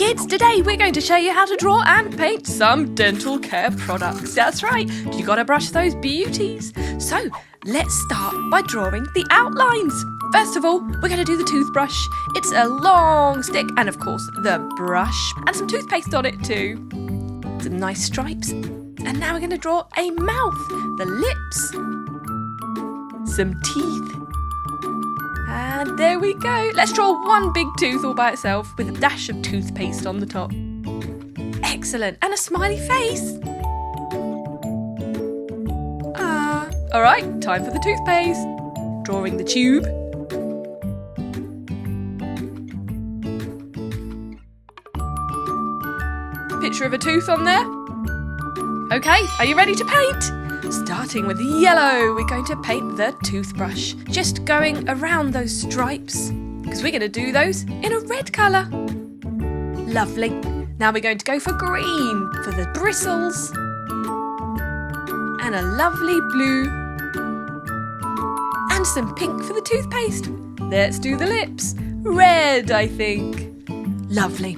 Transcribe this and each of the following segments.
kids, today we're going to show you how to draw and paint some dental care products. That's right, you gotta brush those beauties. So, let's start by drawing the outlines. First of all, we're going to do the toothbrush. It's a long stick and of course the brush and some toothpaste on it too. Some nice stripes. And now we're going to draw a mouth, the lips, some teeth. And there we go. Let's draw one big tooth all by itself with a dash of toothpaste on the top. Excellent. And a smiley face. All right, time for the toothpaste. Drawing the tube. Picture of a tooth on there. Okay, are you ready to paint? Starting with yellow, we're going to paint the toothbrush. Just going around those stripes, because we're going to do those in a red colour. Lovely. Now we're going to go for green for the bristles. And a lovely blue. And some pink for the toothpaste. Let's do the lips. Red, I think. Lovely.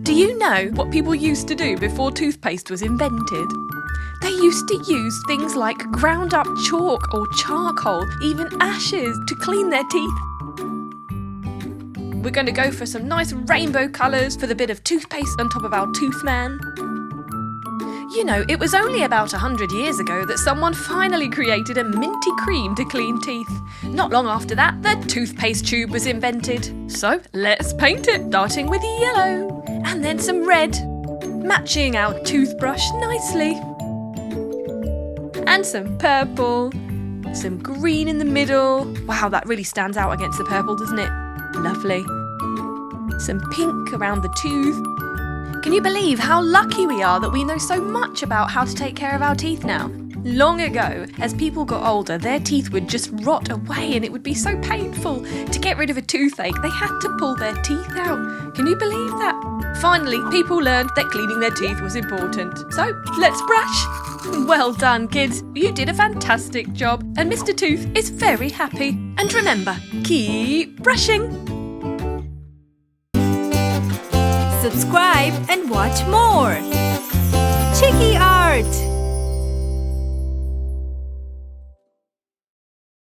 Do you know what people used to do before toothpaste was invented? They used to use things like ground up chalk or charcoal, even ashes, to clean their teeth. We're going to go for some nice rainbow colours for the bit of toothpaste on top of our toothman. You know, it was only about 100 years ago that someone finally created a minty cream to clean teeth. Not long after that, the toothpaste tube was invented. So let's paint it, starting with yellow and then some red, matching our toothbrush nicely. And some purple, some green in the middle. Wow, that really stands out against the purple, doesn't it? Lovely. Some pink around the tooth. Can you believe how lucky we are that we know so much about how to take care of our teeth now? Long ago, as people got older, their teeth would just rot away and it would be so painful. To get rid of a toothache, they had to pull their teeth out. Can you believe that? Finally, people learned that cleaning their teeth was important. So, let's brush. Well done, kids. You did a fantastic job. And Mr. Tooth is very happy. And remember, keep brushing. Subscribe and watch more. Chiki Art!